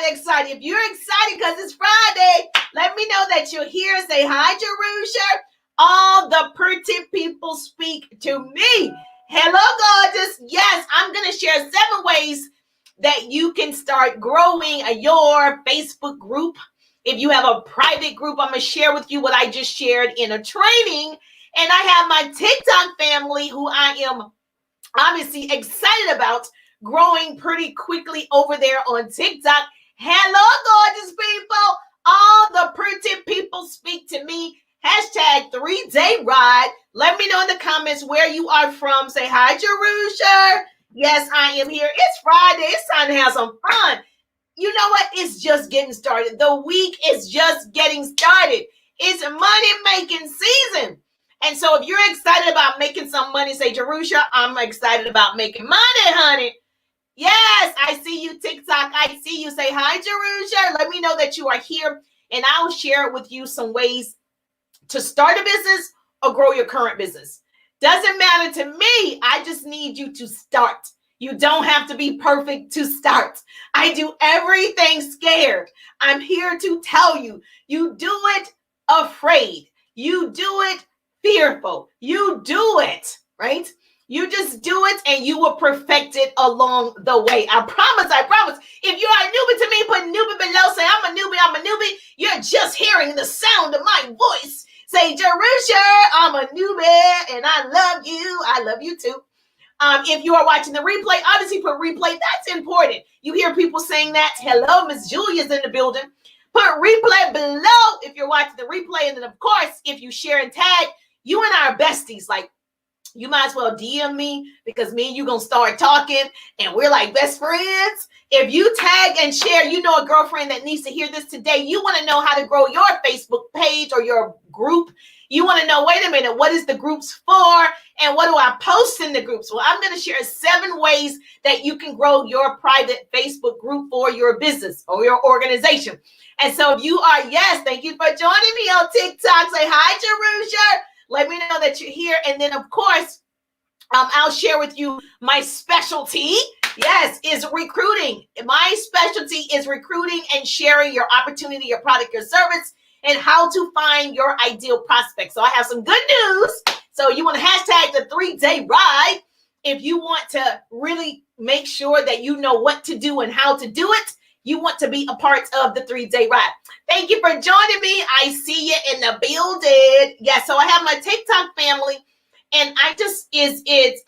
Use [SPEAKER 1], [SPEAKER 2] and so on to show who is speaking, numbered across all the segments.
[SPEAKER 1] excited. If you're excited because it's Friday, let me know that you're here. Say hi, Jerusha. All the pretty people speak to me. Hello, gorgeous. Yes, I'm going to share 7 ways that you can start growing your Facebook group. If you have a private group, I'm going to share with you what I just shared in a training. And I have my TikTok family who I am obviously excited about growing pretty quickly over there on TikTok. Hello, gorgeous people. All the pretty people speak to me. Hashtag 3-day ride. Let me know in the comments where you are from. Say hi, Jerusha. Yes, I am here. It's Friday. It's time to have some fun. You know what? It's just getting started. The week is just getting started. It's money-making season. And so if you're excited about making some money, say, Jerusha, I'm excited about making money, honey. Yes, I see you, TikTok. I see you. Say hi, Jerusha. Let me know that you are here, and I'll share with you some ways to start a business or grow your current business. Doesn't matter to me. I just need you to start. You don't have to be perfect to start. I do everything scared. I'm here to tell you, you do it afraid. You do it fearful. You do it, right? You just do it and you will perfect it along the way. I promise, I promise. If you are a newbie to me, put newbie below. Say, I'm a newbie. You're just hearing the sound of my voice. Say, Jerusha, I'm a newbie and I love you. I love you too. If you are watching the replay, obviously put replay. That's important. You hear people saying that. Hello, Miss Julia's in the building. Put replay below if you're watching the replay. And then, of course, if you share and tag, you and I are besties. Like, you might as well DM me because me and you going to start talking and we're like best friends. If you tag and share, you know a girlfriend that needs to hear this today. You want to know how to grow your Facebook page or your group. You want to know, wait a minute, what is the groups for? And what do I post in the groups? Well, I'm going to share 7 ways that you can grow your private Facebook group for your business or your organization. And so if you are, yes, thank you for joining me on TikTok. Say hi, Jerusha. Let me know that you're here. And then, of course, I'll share with you my specialty. Yes, is recruiting. My specialty is recruiting and sharing your opportunity, your product, your service, and how to find your ideal prospect. So I have some good news. So you want to hashtag the 3-day ride if you want to really make sure that you know what to do and how to do it. You want to be a part of the 3-day ride. Thank you for joining me. I see you in the building. Yeah, so I have my TikTok family, and I just, it's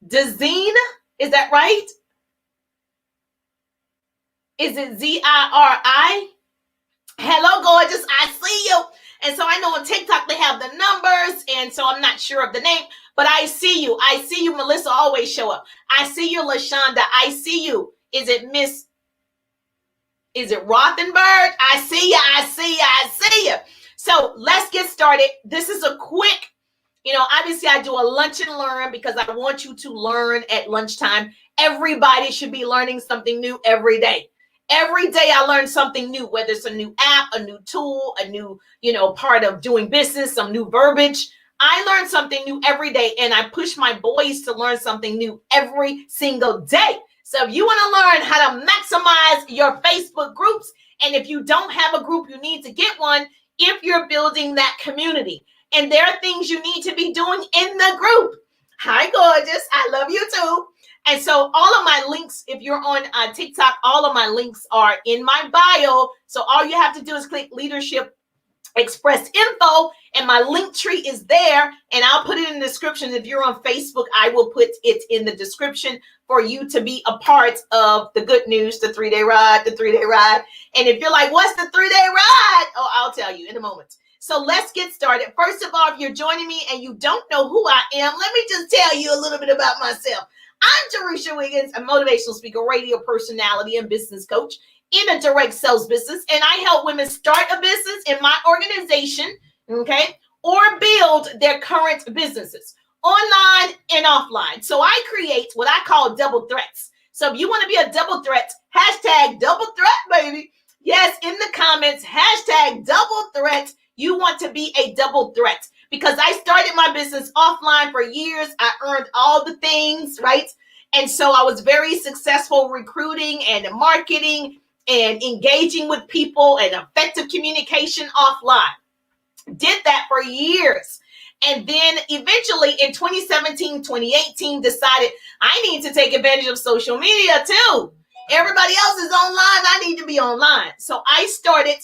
[SPEAKER 1] Dazine. Is that right? Is it Ziri? Hello, gorgeous. I see you. And so I know on TikTok they have the numbers, and so I'm not sure of the name, but I see you. I see you. Melissa always show up. I see you, LaShonda. I see you. Is it Rothenberg? I see you. I see you. I see you. So let's get started. This is a quick, obviously I do a lunch and learn because I want you to learn at lunchtime. Everybody should be learning something new every day. Every day I learn something new, whether it's a new app, a new tool, a new, part of doing business, some new verbiage. I learn something new every day, and I push my boys to learn something new every single day. So if you want to learn how to maximize your Facebook groups, and if you don't have a group, you need to get one if you're building that community. And there are things you need to be doing in the group. Hi, gorgeous. I love you too. And so all of my links, if you're on TikTok, all of my links are in my bio. So all you have to do is click Leadership Express Info, and my link tree is there, and I'll put it in the description. If you're on Facebook, I will put it in the description for you to be a part of the good news, the 3-day ride, the 3-day ride. And if you're like, what's the 3-day ride? Oh, I'll tell you in a moment. So let's get started. First of all, if you're joining me and you don't know who I am, let me just tell you a little bit about myself. I'm Jerusha Wiggins, a motivational speaker, radio personality, and business coach in a direct sales business. And I help women start a business in my organization, okay, or build their current businesses online and offline. So I create what I call double threats. So if you want to be a double threat, hashtag double threat, baby. Yes, in the comments, hashtag double threat. You want to be a double threat because I started my business offline for years. I earned all the things, right? And so I was very successful recruiting and marketing and engaging with people and effective communication offline. Did that for years. And then eventually in 2017, 2018, decided I need to take advantage of social media too. Everybody else is online. I need to be online. So I started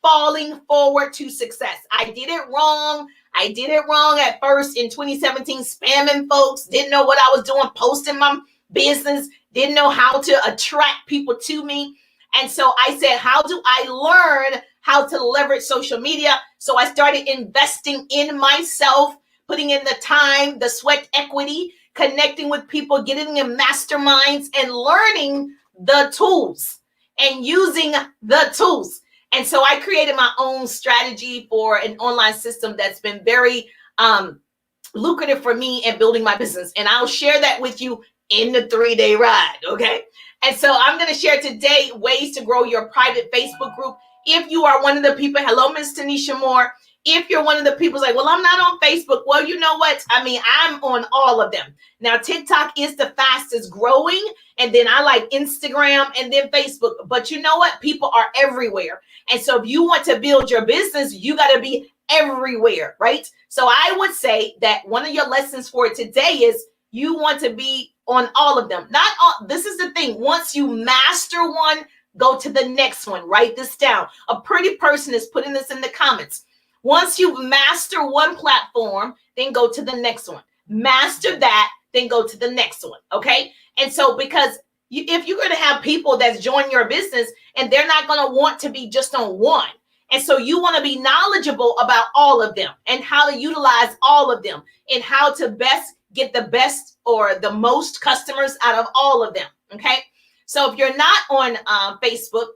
[SPEAKER 1] falling forward to success. I did it wrong. I did it wrong at first in 2017, spamming folks, didn't know what I was doing, posting my business, didn't know how to attract people to me. And so I said, how do I learn how to leverage social media? So I started investing in myself, putting in the time, the sweat equity, connecting with people, getting in masterminds and learning the tools and using the tools. And so I created my own strategy for an online system that's been very lucrative for me in building my business. And I'll share that with you in the 3-day ride. Okay. And so I'm going to share today ways to grow your private Facebook group. If you are one of the people, hello, Miss Tanisha Moore. If you're one of the people like, well, I'm not on Facebook. Well, you know what? I mean, I'm on all of them. Now, TikTok is the fastest growing. And then I like Instagram and then Facebook. But you know what? People are everywhere. And so if you want to build your business, you got to be everywhere, right? So I would say that one of your lessons for today is you want to be on all of them. Not all. This is the thing. Once you master one, go to the next one. Write this down. A pretty person is putting this in the comments. Once you master one platform, then go to the next one. Master that, then go to the next one. Okay. And so because if you're going to have people that's join your business and they're not going to want to be just on one. And so you want to be knowledgeable about all of them and how to utilize all of them and how to best get the best or the most customers out of all of them. Okay. So if you're not on Facebook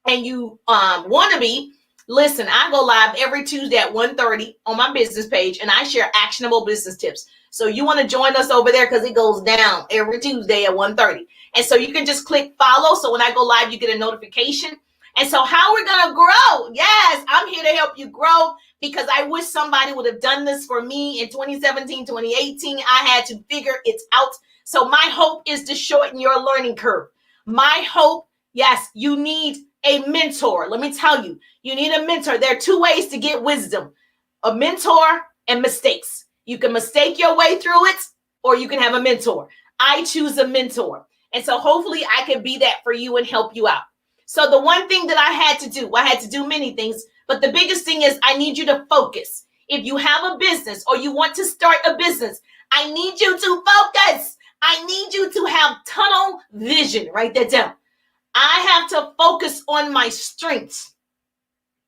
[SPEAKER 1] and you want to be, listen, I go live every Tuesday at 1:30 on my business page and I share actionable business tips. So you want to join us over there because it goes down every Tuesday at 1:30. And so you can just click follow. So when I go live, you get a notification. And so how we're going to grow. Yes, I'm here to help you grow because I wish somebody would have done this for me in 2017, 2018. I had to figure it out. So my hope is to shorten your learning curve. My hope, yes, you need a mentor. Let me tell you, you need a mentor. There are two ways to get wisdom, a mentor and mistakes. You can mistake your way through it or you can have a mentor. I choose a mentor. And so hopefully I can be that for you and help you out. So the one thing that I had to do many things, but the biggest thing is I need you to focus. If you have a business or you want to start a business, I need you to focus. I need you to have tunnel vision. Write that down. I have to focus on my strengths.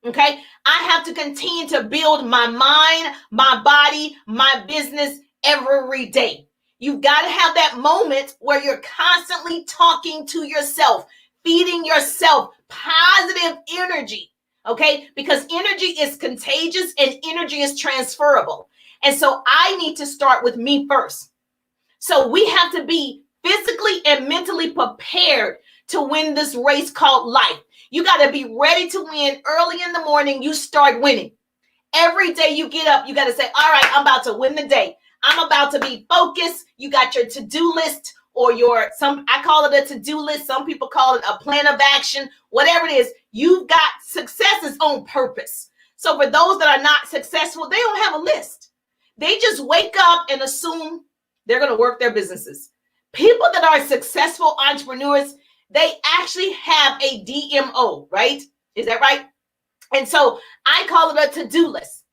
[SPEAKER 1] Okay. I have to continue to build my mind, my body, my business every day. You've got to have that moment where you're constantly talking to yourself, feeding yourself positive energy. Okay. Because energy is contagious and energy is transferable. And so I need to start with me first. So we have to be physically and mentally prepared to win this race called life. You got to be ready to win early in the morning. You start winning. Every day you get up, you got to say, all right, I'm about to win the day. I'm about to be focused. You got your to-do list or I call it a to-do list. Some people call it a plan of action, whatever it is. You've got successes on purpose. So for those that are not successful, they don't have a list. They just wake up and assume they're going to work their businesses. People that are successful entrepreneurs, they actually have a DMO, right? Is that right? And so I call it a to-do list.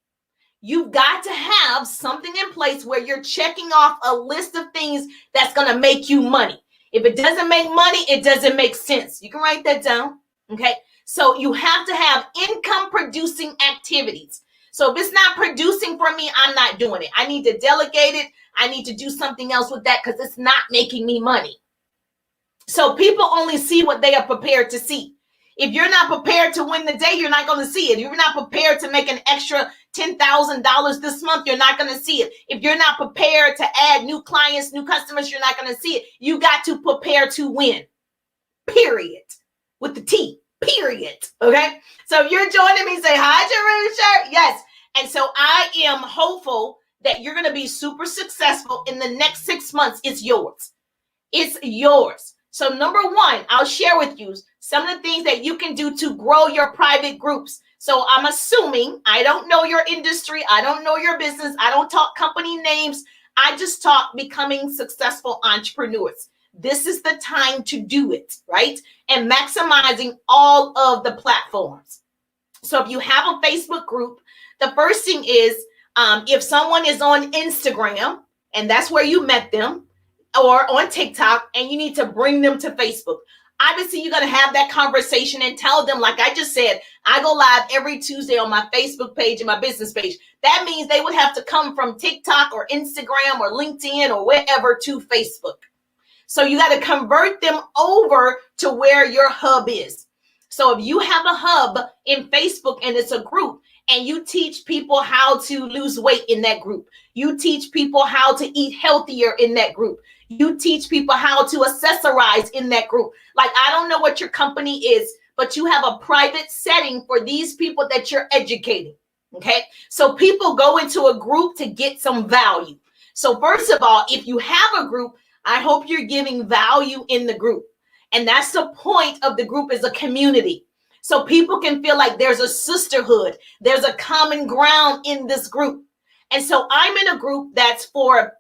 [SPEAKER 1] You've got to have something in place where you're checking off a list of things that's going to make you money. If it doesn't make money, it doesn't make sense. You can write that down. Okay. So you have to have income producing activities. So if it's not producing for me, I'm not doing it. I need to delegate it. I need to do something else with that because it's not making me money. So people only see what they are prepared to see. If you're not prepared to win the day, you're not going to see it. If you're not prepared to make an extra $10,000 this month, you're not going to see it. If you're not prepared to add new clients, new customers, you're not going to see it. You got to prepare to win. Period. With the T. Period. Okay. So if you're joining me, say hi, Jerusha. Yes. And so I am hopeful that you're going to be super successful in the next 6 months. It's yours. It's yours. So number one, I'll share with you some of the things that you can do to grow your private groups. So I'm assuming I don't know your industry. I don't know your business. I don't talk company names. I just talk becoming successful entrepreneurs. This is the time to do it, right? And maximizing all of the platforms. So if you have a Facebook group, the first thing is if someone is on Instagram and that's where you met them, or on TikTok, and you need to bring them to Facebook. Obviously, you're going to have that conversation and tell them, like I just said, I go live every Tuesday on my Facebook page and my business page. That means they would have to come from TikTok or Instagram or LinkedIn or wherever to Facebook. So you got to convert them over to where your hub is. So if you have a hub in Facebook and it's a group, and you teach people how to lose weight in that group, you teach people how to eat healthier in that group, you teach people how to accessorize in that group. Like, I don't know what your company is, but you have a private setting for these people that you're educating. Okay. So people go into a group to get some value. So first of all, if you have a group, I hope you're giving value in the group. And that's the point of the group, is a community. So people can feel like there's a sisterhood, there's a common ground in this group. And so I'm in a group that's for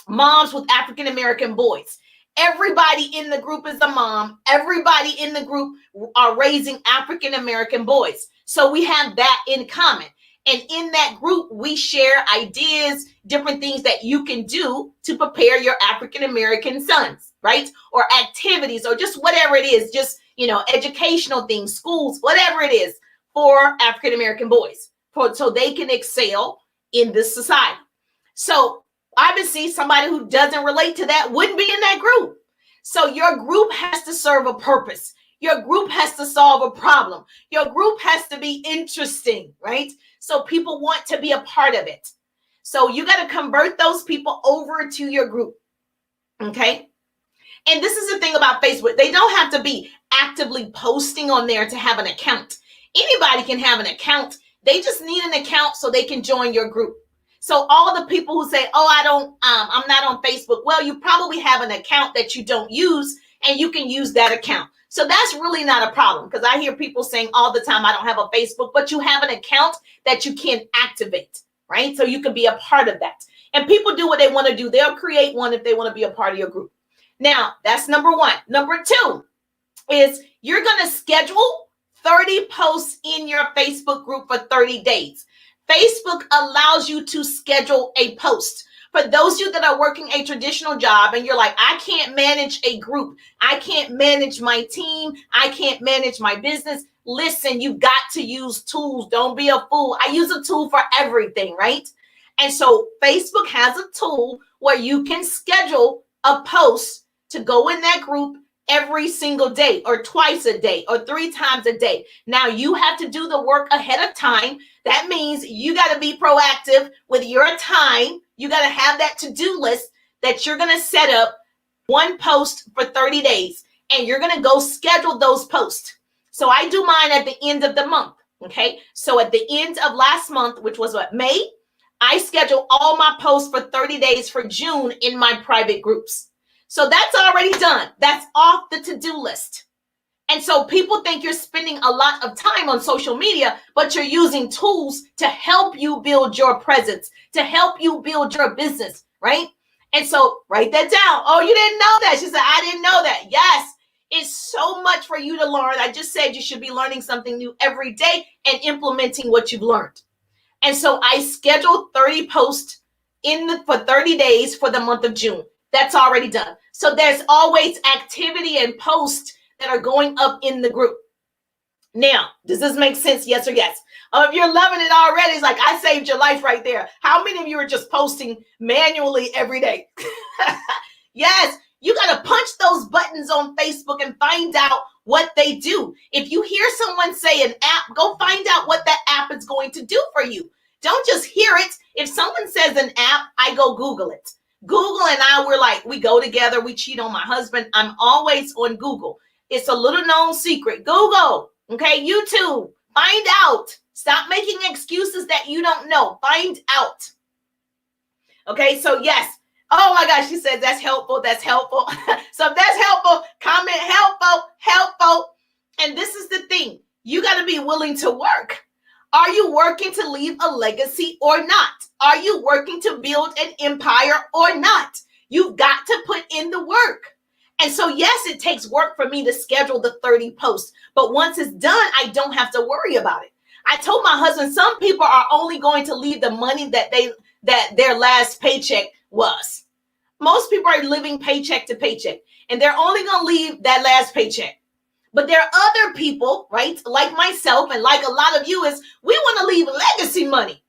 [SPEAKER 1] moms with African American boys. Everybody in the group is a mom. Everybody in the group are raising African American boys. So we have that in common. And in that group, we share ideas, different things that you can do to prepare your African American sons, right? Or activities, or just whatever it is, just, educational things, schools, whatever it is for African American boys, so they can excel in this society. So obviously, somebody who doesn't relate to that wouldn't be in that group. So your group has to serve a purpose. Your group has to solve a problem. Your group has to be interesting, right? So people want to be a part of it. So you got to convert those people over to your group. Okay. And this is the thing about Facebook. They don't have to be actively posting on there to have an account. Anybody can have an account. They just need an account so they can join your group. So all the people who say, oh, I'm not on Facebook. Well, you probably have an account that you don't use, and you can use that account. So that's really not a problem, because I hear people saying all the time, I don't have a Facebook, but you have an account that you can activate, right? So you can be a part of that. And people do what they want to do. They'll create one if they want to be a part of your group. Now, that's number one. Number two is you're going to schedule 30 posts in your Facebook group for 30 days. Facebook allows you to schedule a post. For those of you that are working a traditional job and you're like, I can't manage a group, I can't manage my team, I can't manage my business. Listen, you got to use tools. Don't be a fool. I use a tool for everything, right? And so Facebook has a tool where you can schedule a post to go in that group every single day, or twice a day, or 3 times a day. Now you have to do the work ahead of time. That means you got to be proactive with your time. You got to have that to-do list that you're going to set up one post for 30 days, and you're going to go schedule those posts. So I do mine at the end of the month. Okay. So at the end of last month, which was May, I scheduled all my posts for 30 days for June in my private groups. So that's already done. That's off the to-do list. And so people think you're spending a lot of time on social media, but you're using tools to help you build your presence, to help you build your business, right? And so write that down. Oh, you didn't know that. She said, I didn't know that. Yes, it's so much for you to learn. I just said you should be learning something new every day and implementing what you've learned. And so I scheduled 30 posts for 30 days for the month of June. That's already done. So there's always activity and posts that are going up in the group. Now, does this make sense? Yes or yes? If you're loving it already, it's like I saved your life right there. How many of you are just posting manually every day? Yes, you got to punch those buttons on Facebook and find out what they do. If you hear someone say an app, go find out what that app is going to do for you. Don't just hear it. If someone says an app, I go Google it. Google and I, we go together. We cheat on my husband. I'm always on Google. It's a little known secret. Google, okay, YouTube, find out. Stop making excuses that you don't know. Find out. Okay, so yes, Oh my gosh, she says that's helpful. That's helpful. So if that's helpful, comment helpful, helpful. And this is the thing. You got to be willing to work. Are you working to leave a legacy or not? Are you working to build an empire or not? You've got to put in the work. And so, yes, it takes work for me to schedule the 30 posts. But once it's done, I don't have to worry about it. I told my husband, some people are only going to leave the money that their last paycheck was. Most people are living paycheck to paycheck, and they're only going to leave that last paycheck. But there are other people, right, like myself and like a lot of you, is we want to leave legacy money.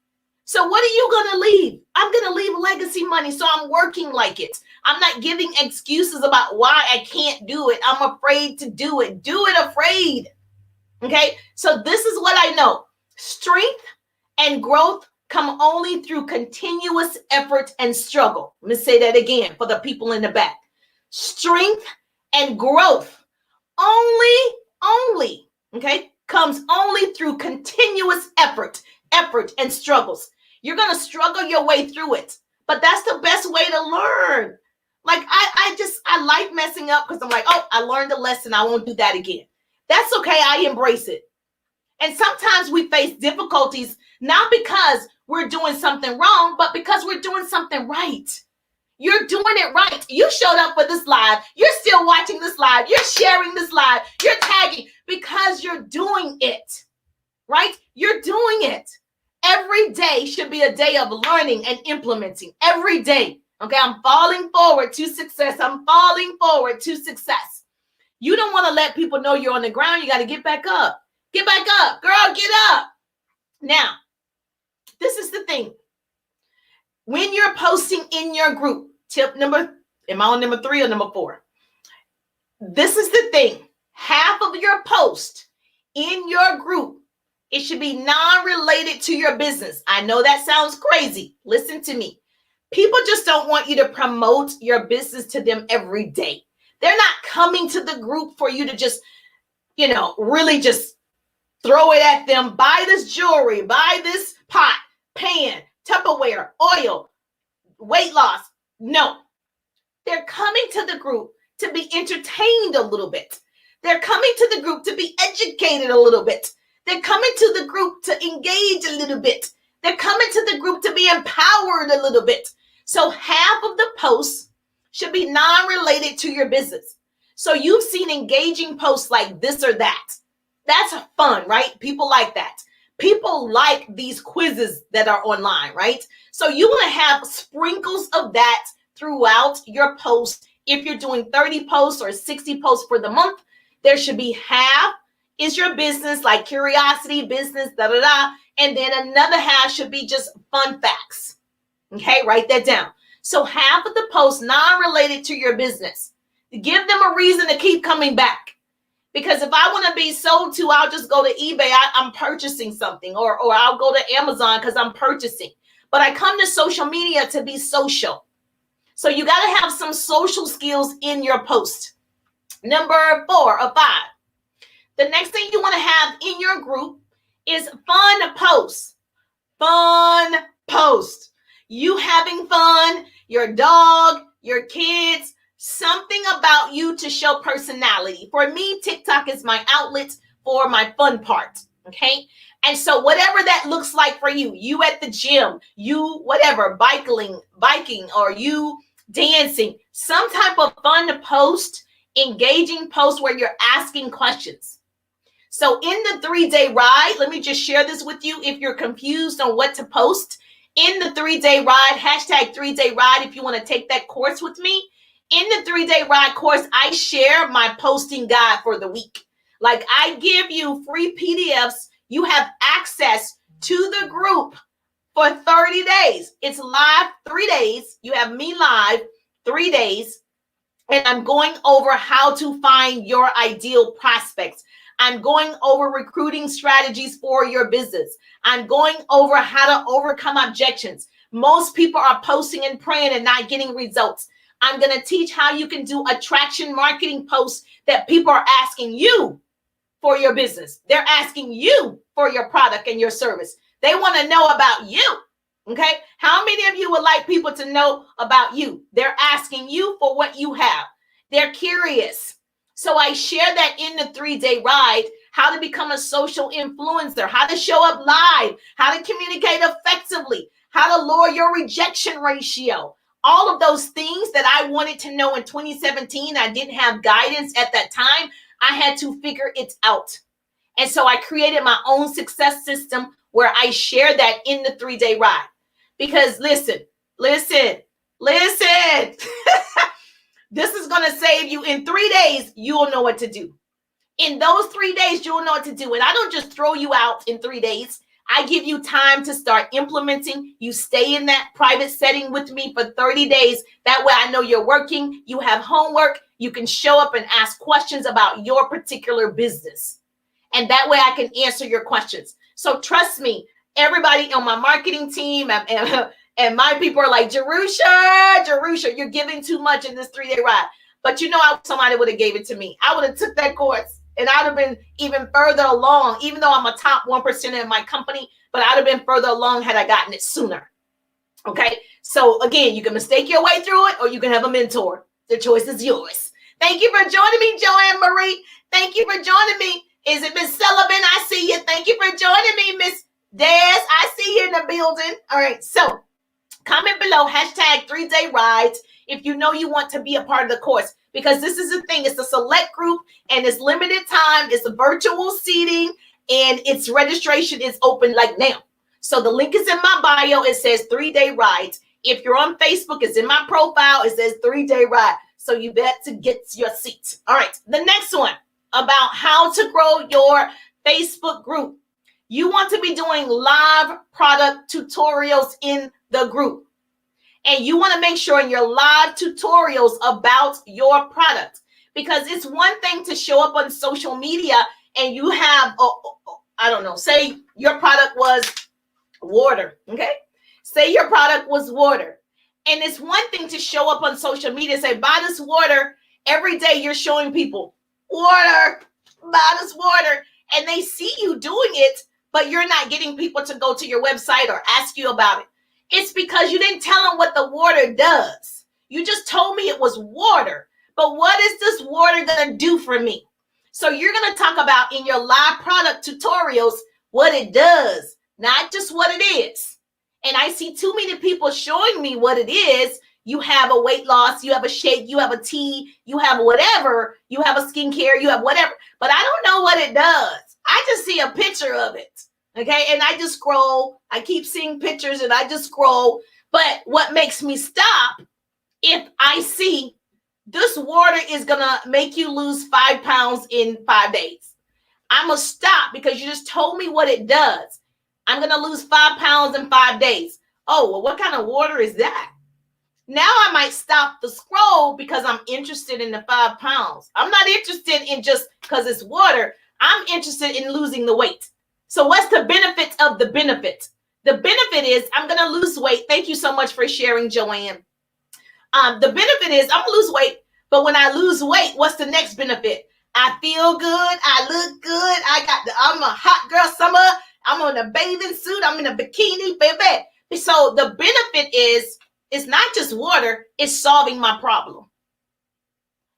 [SPEAKER 1] So what are you going to leave? I'm going to leave legacy money, so I'm working like it. I'm not giving excuses about why I can't do it. I'm afraid to do it. Do it afraid. Okay, so this is what I know. Strength and growth come only through continuous effort and struggle. Let me say that again for the people in the back. Strength and growth only, okay, comes only through continuous effort and struggles. You're going to struggle your way through it, but that's the best way to learn. Like I like messing up because I'm like, oh, I learned a lesson. I won't do that again. That's okay. I embrace it. And sometimes we face difficulties, not because we're doing something wrong, but because we're doing something right. You're doing it right. You showed up for this live. You're still watching this live. You're sharing this live. You're tagging because you're doing it, right? You're doing it. Every day should be a day of learning and implementing. Every day. Okay, I'm falling forward to success. I'm falling forward to success. You don't want to let people know you're on the ground. You got to get back up. Get back up. Girl, get up. Now, this is the thing. When you're posting in your group, am I on number 3 or number 4? This is the thing. Half of your post in your group, it should be non-related to your business. I know that sounds crazy. Listen to me. People just don't want you to promote your business to them every day. They're not coming to the group for you to just, really just throw it at them. Buy this jewelry, buy this pot, pan, Tupperware, oil, weight loss. No, they're coming to the group to be entertained a little bit. They're coming to the group to be educated a little bit. They're coming to the group to engage a little bit. They're coming to the group to be empowered a little bit. So half of the posts should be non-related to your business. So you've seen engaging posts like this or that. That's fun, right? People like that. People like these quizzes that are online, right? So you want to have sprinkles of that throughout your post. If you're doing 30 posts or 60 posts for the month, there should be half is your business, like curiosity, business, and then another half should be just fun facts. Okay, write that down. So half of the posts non-related to your business. Give them a reason to keep coming back. Because if I want to be sold to, I'll just go to eBay. I'm purchasing something, or I'll go to Amazon because I'm purchasing. But I come to social media to be social. So you got to have some social skills in your post. Number 4 or 5. The next thing you want to have in your group is fun posts. Fun posts. You having fun, your dog, your kids, something about you to show personality. For me, TikTok is my outlet for my fun part, okay? And so whatever that looks like for you, you at the gym, you whatever, biking, or you dancing, some type of fun post, engaging post where you're asking questions. So in the 3-day ride, let me just share this with you if you're confused on what to post. In the 3-day ride, hashtag 3-day ride, if you want to take that course with me. In the 3-day ride course, I share my posting guide for the week. Like I give you free PDFs. You have access to the group for 30 days. It's live 3 days. You have me live 3 days. And I'm going over how to find your ideal prospects. I'm going over recruiting strategies for your business. I'm going over how to overcome objections. Most people are posting and praying and not getting results. I'm going to teach how you can do attraction marketing posts that people are asking you for your business. They're asking you for your product and your service. They want to know about you. Okay. How many of you would like people to know about you. They're asking you for what you have. They're curious. So I share that in the 3-day ride, how to become a social influencer, how to show up live, how to communicate effectively, how to lower your rejection ratio. All of those things that I wanted to know in 2017, I didn't have guidance at that time. I had to figure it out. And so I created my own success system where I share that in the 3-day ride. Because listen, this is going to save you. In 3 days, you'll know what to do. In those 3 days, you'll know what to do. And I don't just throw you out in 3 days. I give you time to start implementing. You stay in that private setting with me for 30 days. That way I know you're working. You have homework. You can show up and ask questions about your particular business. And that way I can answer your questions. So trust me, everybody on my marketing team and my people are like, Jerusha, you're giving too much in this 3-day ride. But you know, somebody would have gave it to me. I would have took that course and I'd have been even further along, even though I'm a top 1% in my company, but I'd have been further along had I gotten it sooner. Okay. So again, you can mistake your way through it or you can have a mentor. The choice is yours. Thank you for joining me, Joanne Marie. Thank you for joining me. Is it Miss Sullivan? I see you. Thank you for joining me, Miss Des. I see you in the building. All right. So comment below, hashtag 3-day rides, if you know you want to be a part of the course, because this is the thing. It's a select group and it's limited time. It's a virtual seating and its registration is open like now. So the link is in my bio. It says 3-day rides. If you're on Facebook, it's in my profile. It says 3-day ride. So you bet to get your seat. All right. The next one about how to grow your Facebook group. You want to be doing live product tutorials in the group. And you want to make sure in your live tutorials about your product, because it's one thing to show up on social media and you have, I don't know, say your product was water. Okay. Say your product was water. And it's one thing to show up on social media and say, buy this water. Every day you're showing people water, buy this water. And they see you doing it, but you're not getting people to go to your website or ask you about it. It's because you didn't tell them what the water does. You just told me it was water. But what is this water going to do for me? So you're going to talk about in your live product tutorials what it does, not just what it is. And I see too many people showing me what it is. You have a weight loss, you have a shake, you have a tea, you have whatever, you have a skincare, you have whatever. But I don't know what it does. I just see a picture of it. Okay. And I just scroll. I keep seeing pictures and I just scroll. But what makes me stop, if I see this water is going to make you lose 5 pounds in 5 days, I'm going to stop because you just told me what it does. I'm going to lose 5 pounds in 5 days. Oh, well, what kind of water is that? Now I might stop the scroll because I'm interested in the 5 pounds. I'm not interested in just because it's water. I'm interested in losing the weight. So what's the benefit of the benefit? The benefit is I'm going to lose weight. Thank you so much for sharing, Joanne. The benefit is I'm going to lose weight. But when I lose weight, what's the next benefit? I feel good. I look good. I'm a hot girl summer. I'm in a bathing suit. I'm in a bikini, baby. So the benefit is it's not just water. It's solving my problem.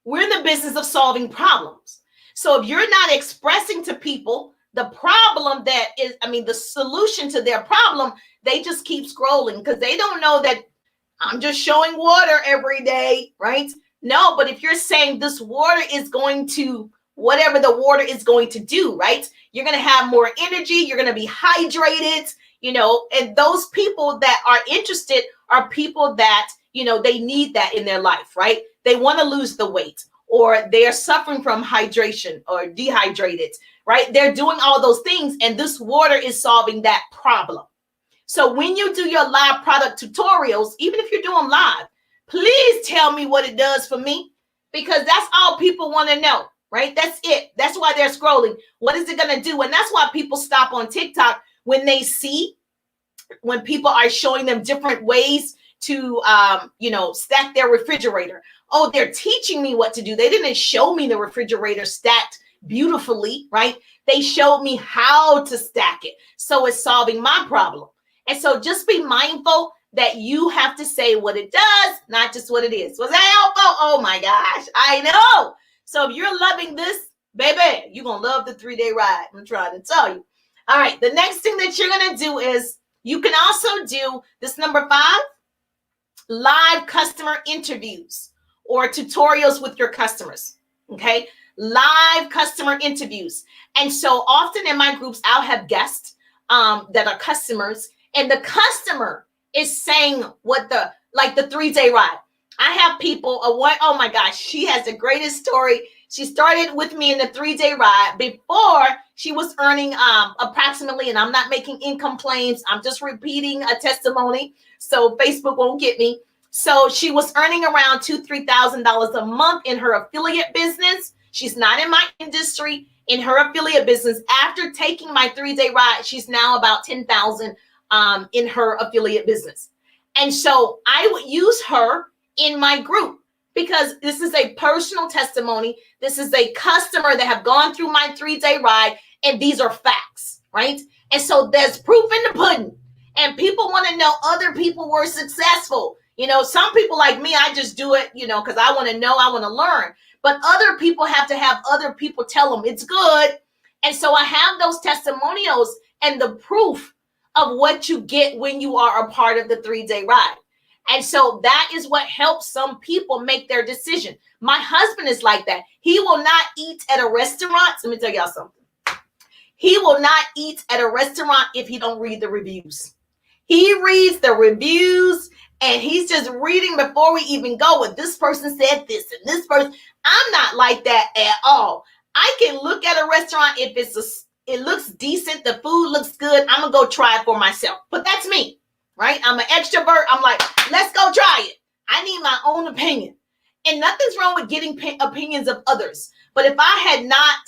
[SPEAKER 1] We're in the business of solving problems. So if you're not expressing to people the problem that is, the solution to their problem, they just keep scrolling because they don't know that I'm just showing water every day, right? No, but if you're saying this water is going to, whatever the water is going to do, right? You're going to have more energy. You're going to be hydrated, and those people that are interested are people that, they need that in their life, right? They want to lose the weight or they're suffering from hydration or dehydrated, right? They're doing all those things and this water is solving that problem. So when you do your live product tutorials, even if you're doing live, please tell me what it does for me, because that's all people want to know, right? That's it. That's why they're scrolling. What is it going to do? And that's why people stop on TikTok when they see, when people are showing them different ways to, stack their refrigerator. Oh, they're teaching me what to do. They didn't show me the refrigerator stacked beautifully, right? They showed me how to stack it. So it's solving my problem. And so just be mindful that you have to say what it does, not just what it is. Was that helpful? Oh my gosh, I know. So if you're loving this, baby, you're going to love the 3-day ride. I'm trying to tell you. All right, the next thing that you're going to do is you can also do this number 5, live customer interviews or tutorials with your customers. Okay, live customer interviews. And so often in my groups, I'll have guests that are customers, and the customer is saying what the 3-day ride. I have people, oh my gosh, she has the greatest story. She started with me in the 3-day ride before she was earning approximately, and I'm not making income claims, I'm just repeating a testimony so Facebook won't get me. So she was earning around $2,000-$3,000 a month in her affiliate business. She's not in my industry. In her affiliate business, after taking my 3-day ride, she's now about $10,000 in her affiliate business. And so I would use her in my group because this is a personal testimony. This is a customer that have gone through my 3-day ride, and these are facts, right? And so there's proof in the pudding, and people want to know other people were successful. You know, some people like me, I just do it, you know, because I want to know, I want to learn. But other people have to have other people tell them it's good. And so I have those testimonials and the proof of what you get when you are a part of the 3-day ride. And so that is what helps some people make their decision. My husband is like that. He will not eat at a restaurant. Let me tell y'all something. He will not eat at a restaurant if he don't read the reviews. He reads the reviews, and he's just reading before we even go with this person said this and this person. I'm not like that at all. I can look at a restaurant if it looks decent, the food looks good, I'm gonna go try it for myself. But that's me, right? I'm an extrovert. I'm like, let's go try it. I need my own opinion. And nothing's wrong with getting opinions of others. But if I had not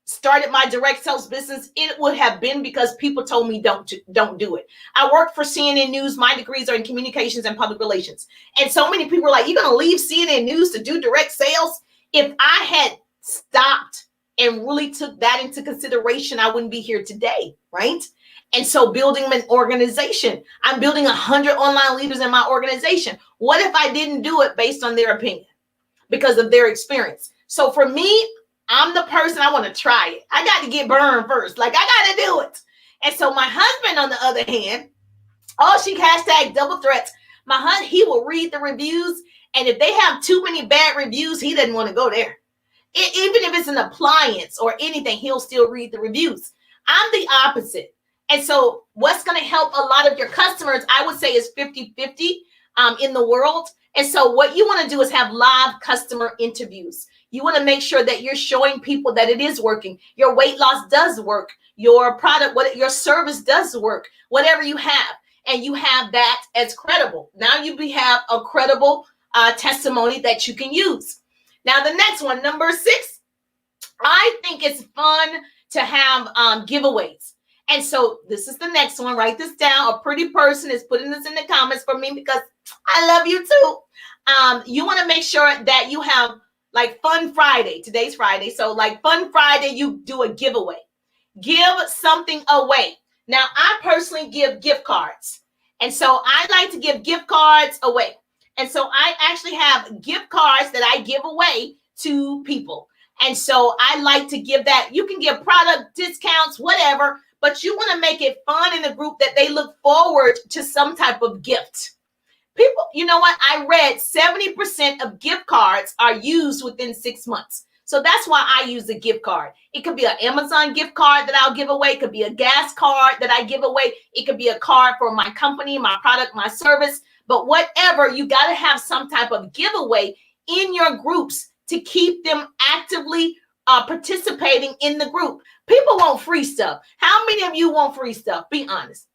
[SPEAKER 1] started my direct sales business, it would have been because people told me don't do it. I work for CNN News. My degrees are in communications and public relations. And so many people are like, you're going to leave CNN News to do direct sales? If I had stopped and really took that into consideration, I wouldn't be here today, right? And so building an organization, I'm building 100 online leaders in my organization. What if I didn't do it based on their opinion, because of their experience? So for me, I'm the person, I want to try it. I got to get burned first. Like, I got to do it. And so my husband, on the other hand, she hashtag double threats. My husband, he will read the reviews. And if they have too many bad reviews, he doesn't want to go there. Even if it's an appliance or anything, he'll still read the reviews. I'm the opposite. And so what's going to help a lot of your customers, I would say, is 50-50 in the world. And so what you want to do is have live customer interviews. You want to make sure that you're showing people that it is working. Your weight loss does work. Your product, your service does work, whatever you have. And you have that as credible. Now you have a credible testimony that you can use. Now, the next one, number 6, I think it's fun to have giveaways. And so this is the next one. Write this down. A pretty person is putting this in the comments for me because I love you too. You want to make sure that you have like Fun Friday. Today's Friday. So like Fun Friday, you do a giveaway. Give something away. Now, I personally give gift cards. And so I like to give gift cards away. And so I actually have gift cards that I give away to people. And so I like to give that. You can give product discounts, whatever, but you want to make it fun in the group that they look forward to some type of gift. People, you know what? I read 70% of gift cards are used within 6 months. So that's why I use a gift card. It could be an Amazon gift card that I'll give away. It could be a gas card that I give away. It could be a card for my company, my product, my service. But whatever, you got to have some type of giveaway in your groups to keep them actively participating in the group. People want free stuff. How many of you want free stuff? Be honest.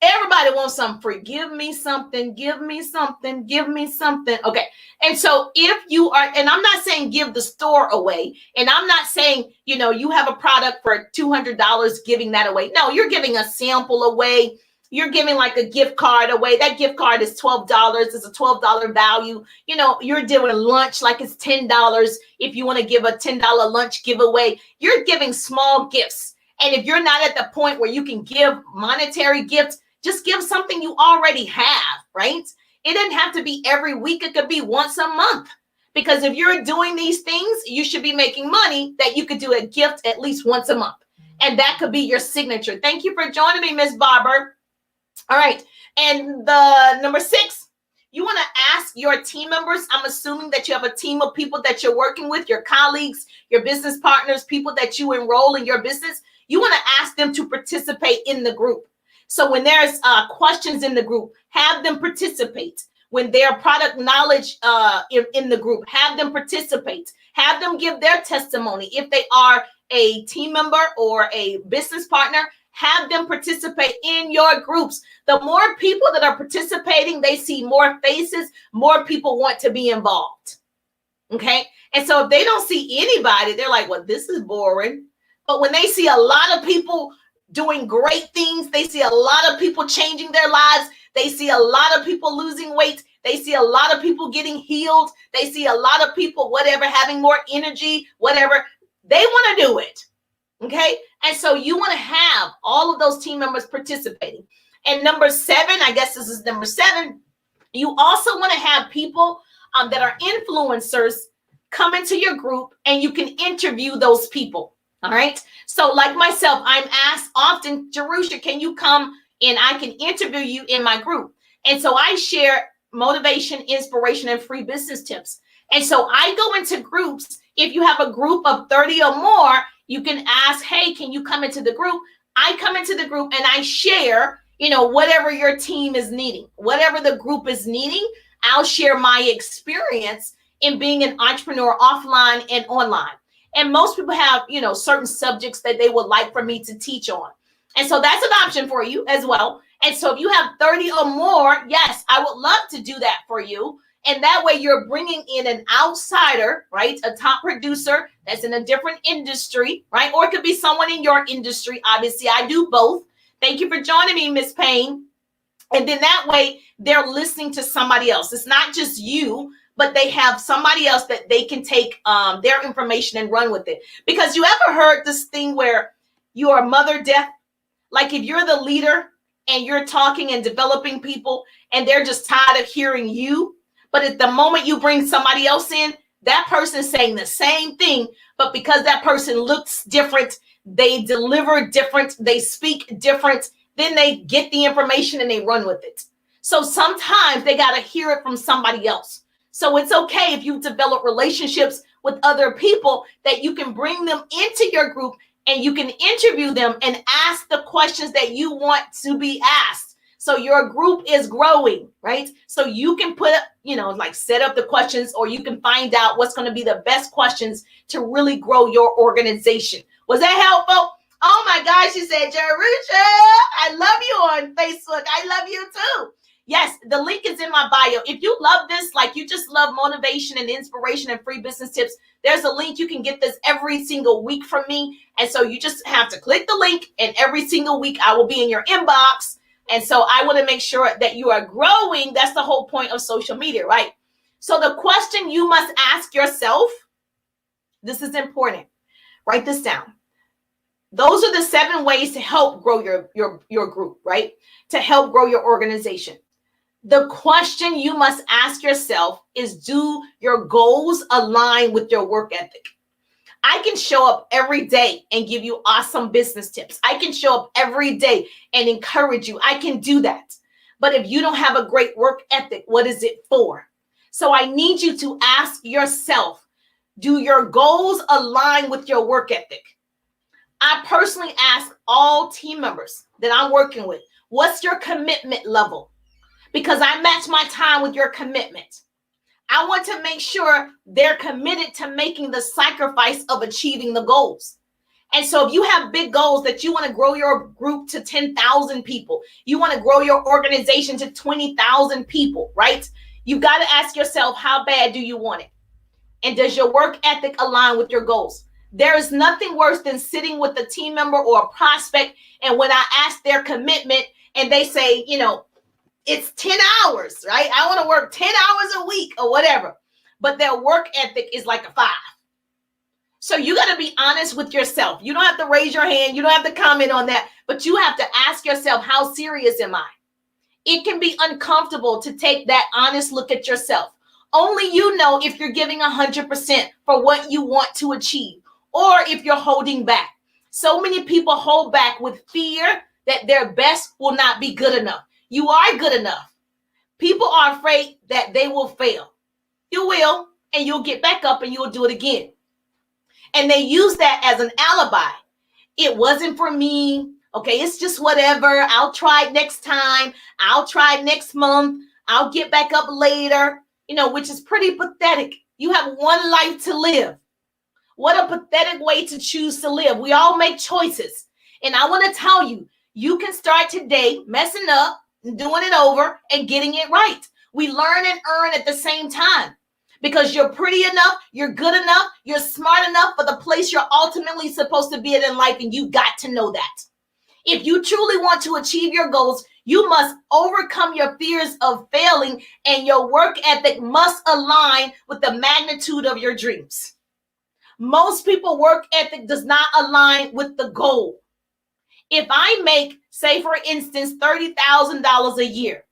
[SPEAKER 1] Everybody wants something free. Give me something, give me something, give me something. Okay. And so if you are, and I'm not saying give the store away, and I'm not saying, you have a product for $200, giving that away. No, you're giving a sample away. You're giving like a gift card away. That gift card is $12. It's a $12 value. You're doing lunch like it's $10. If you want to give a $10 lunch giveaway, you're giving small gifts. And if you're not at the point where you can give monetary gifts, Just give something you already have, right? It doesn't have to be every week. It could be once a month. Because if you're doing these things, you should be making money that you could do a gift at least once a month. And that could be your signature. Thank you for joining me, Miss Barber. All right. And the number 6, you want to ask your team members. I'm assuming that you have a team of people that you're working with, your colleagues, your business partners, people that you enroll in your business. You want to ask them to participate in the group. So when there's questions in the group, have them participate. When their product knowledge in the group, have them participate. Have them give their testimony. If they are a team member or a business partner, have them participate in your groups. The more people that are participating, they see more faces, more people want to be involved. Okay? And so if they don't see anybody, they're like, well, this is boring. But when they see a lot of people doing great things, they see a lot of people changing their lives, they see a lot of people losing weight, they see a lot of people getting healed, they see a lot of people, whatever, having more energy, whatever, they want to do it. Okay? And so you want to have all of those team members participating. And number 7, I guess this is number 7, you also want to have people that are influencers come into your group and you can interview those people. All right. So like myself, I'm asked often, Jerusha, can you come and I can interview you in my group? And so I share motivation, inspiration, and free business tips. And so I go into groups. If you have a group of 30 or more, you can ask, hey, can you come into the group? I come into the group and I share, whatever your team is needing, whatever the group is needing. I'll share my experience in being an entrepreneur offline and online. And most people have, certain subjects that they would like for me to teach on. And so that's an option for you as well. And so if you have 30 or more, yes, I would love to do that for you. And that way you're bringing in an outsider, right? A top producer that's in a different industry, right? Or it could be someone in your industry. Obviously, I do both. Thank you for joining me, Miss Payne. And then that way they're listening to somebody else. It's not just you, but they have somebody else that they can take their information and run with it. Because you ever heard this thing where you are mother deaf? Like if you're the leader and you're talking and developing people and they're just tired of hearing you, but at the moment you bring somebody else in, that person's saying the same thing, but because that person looks different, they deliver different, they speak different, then they get the information and they run with it. So sometimes they got to hear it from somebody else. So it's okay if you develop relationships with other people that you can bring them into your group and you can interview them and ask the questions that you want to be asked. So your group is growing, right? So you can put, set up the questions, or you can find out what's going to be the best questions to really grow your organization. Was that helpful? Oh my gosh, you said, Jerusha, I love you on Facebook. I love you too. Yes, the link is in my bio. If you love this, like you just love motivation and inspiration and free business tips, there's a link. You can get this every single week from me. And so you just have to click the link, and every single week I will be in your inbox. And so I want to make sure that you are growing. That's the whole point of social media, right? So the question you must ask yourself, this is important. Write this down. Those are the 7 ways to help grow your group, right? To help grow your organization. The question you must ask yourself is, do your goals align with your work ethic? I can show up every day and give you awesome business tips. I can show up every day and encourage you. I can do that. But if you don't have a great work ethic, what is it for? So I need you to ask yourself, do your goals align with your work ethic? I personally ask all team members that I'm working with, what's your commitment level? Because I match my time with your commitment. I want to make sure they're committed to making the sacrifice of achieving the goals. And so if you have big goals that you want to grow your group to 10,000 people, you want to grow your organization to 20,000 people, right? You got to ask yourself, how bad do you want it? And does your work ethic align with your goals? There is nothing worse than sitting with a team member or a prospect, and when I ask their commitment and they say, it's 10 hours, right? I want to work 10 hours a week or whatever, but their work ethic is like a 5. So you got to be honest with yourself. You don't have to raise your hand. You don't have to comment on that, but you have to ask yourself, how serious am I? It can be uncomfortable to take that honest look at yourself. Only you know if you're giving 100% for what you want to achieve or if you're holding back. So many people hold back with fear that their best will not be good enough. You are good enough. People are afraid that they will fail. You will, and you'll get back up and you'll do it again. And they use that as an alibi. It wasn't for me. Okay, it's just whatever. I'll try it next time. I'll try it next month. I'll get back up later, which is pretty pathetic. You have one life to live. What a pathetic way to choose to live. We all make choices. And I want to tell you, you can start today messing up, doing it over, and getting it right. We learn and earn at the same time. Because you're pretty enough, you're good enough, you're smart enough for the place you're ultimately supposed to be in life, and you got to know that. If you truly want to achieve your goals, you must overcome your fears of failing, and your work ethic must align with the magnitude of your dreams. Most people's work ethic does not align with the goal. If I make, say for instance, $30,000 a year,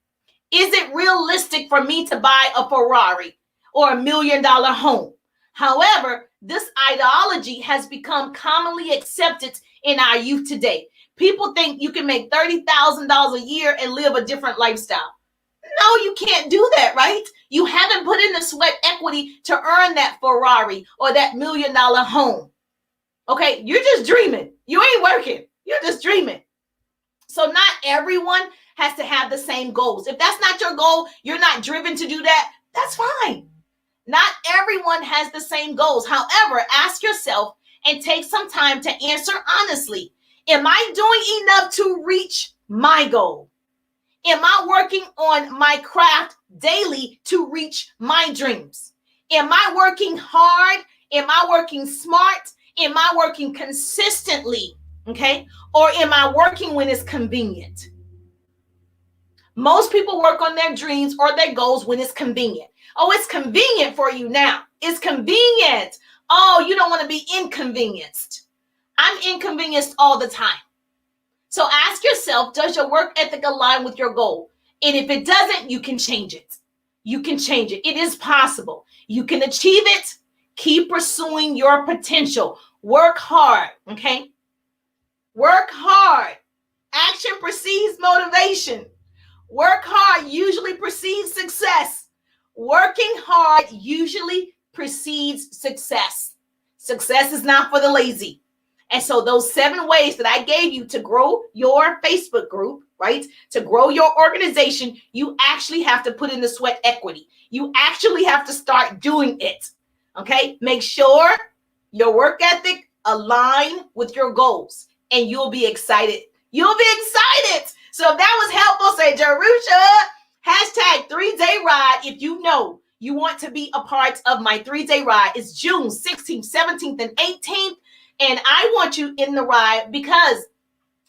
[SPEAKER 1] is it realistic for me to buy a Ferrari or $1 million home? However, this ideology has become commonly accepted in our youth today. People think you can make $30,000 a year and live a different lifestyle. No, you can't do that, right? You haven't put in the sweat equity to earn that Ferrari or that $1 million home. Okay, you're just dreaming. You ain't working. You're just dreaming. So not everyone has to have the same goals. If that's not your goal, you're not driven to do that, that's fine. Not everyone has the same goals. However, ask yourself and take some time to answer honestly. Am I doing enough to reach my goal? Am I working on my craft daily to reach my dreams? Am I working hard? Am I working smart? Am I working consistently? Okay? Or am I working when it's convenient? Most people work on their dreams or their goals when it's convenient. Oh, it's convenient for you now. It's convenient. Oh, you don't want to be inconvenienced. I'm inconvenienced all the time. So ask yourself, does your work ethic align with your goal? And if it doesn't, you can change it. You can change it. It is possible. You can achieve it. Keep pursuing your potential. Work hard, okay? Work hard. Action precedes motivation. Work hard usually precedes success. Working hard usually precedes success. Success is not for the lazy. And so those 7 ways that I gave you to grow your Facebook group, right? To grow your organization, you actually have to put in the sweat equity. You actually have to start doing it. Okay? Make sure your work ethic align with your goals and you'll be excited. You'll be excited. So if that was helpful, say, Jerusha, #3-day ride. If you know you want to be a part of my 3-day ride, it's June 16th, 17th, and 18th. And I want you in the ride because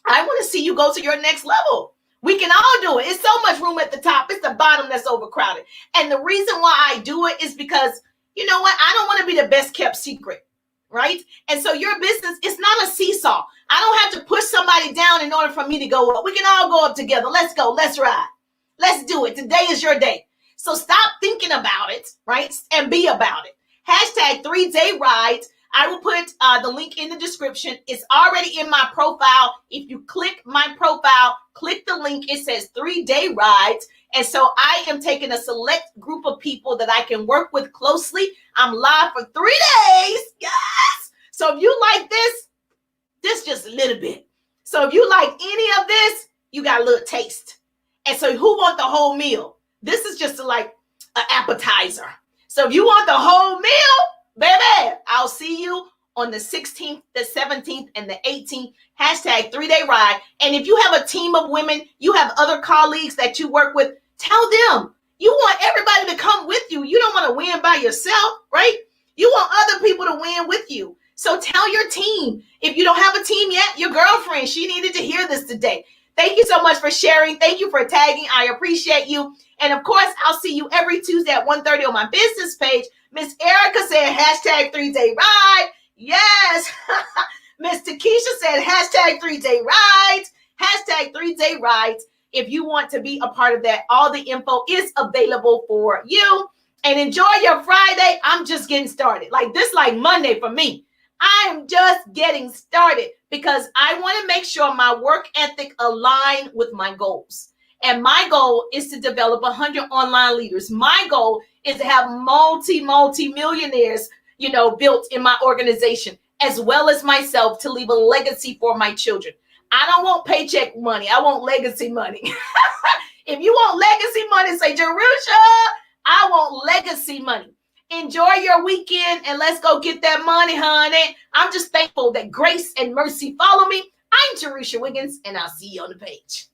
[SPEAKER 1] I want to see you go to your next level. We can all do it. It's so much room at the top. It's the bottom that's overcrowded. And the reason why I do it is because, you know what? I don't want to be the best kept secret, right? And so your business, it's not a seesaw. I don't have to push somebody down in order for me to go up. We can all go up together. Let's go. Let's ride. Let's do it. Today is your day. So stop thinking about it, right? And be about it. #3-day ride. I will put the link in the description. It's already in my profile. If you click my profile, click the link. It says 3-day rides. And so I am taking a select group of people that I can work with closely. I'm live for 3 days. Yes. So if you like this just a little bit. So if you like any of this, you got a little taste. And so who want the whole meal? This is just like an appetizer. So if you want the whole meal, baby, I'll see you on the 16th, the 17th, and the 18th. #3-day ride. And if you have a team of women, you have other colleagues that you work with, tell them. You want everybody to come with you. You don't want to win by yourself, right? You want other people to win with you. So tell your team. If you don't have a team yet, your girlfriend, she needed to hear this today. Thank you so much for sharing. Thank you for tagging. I appreciate you. And of course, I'll see you every Tuesday at 1:30 on my business page. Miss Erica said #3-day ride. Yes. Mr. Keisha said hashtag 3-day rides. Hashtag 3-day rides. If you want to be a part of that, all the info is available for you. And enjoy your Friday. I'm just getting started. Like this, like Monday for me. I'm just getting started because I want to make sure my work ethic align with my goals. And my goal is to develop 100 online leaders. My goal is to have multi millionaires, built in my organization, as well as myself, to leave a legacy for my children. I don't want paycheck money. I want legacy money. If you want legacy money, say, Jerusha, I want legacy money. Enjoy your weekend and let's go get that money, honey. I'm just thankful that grace and mercy follow me. I'm Jerusha Wiggins, and I'll see you on the page.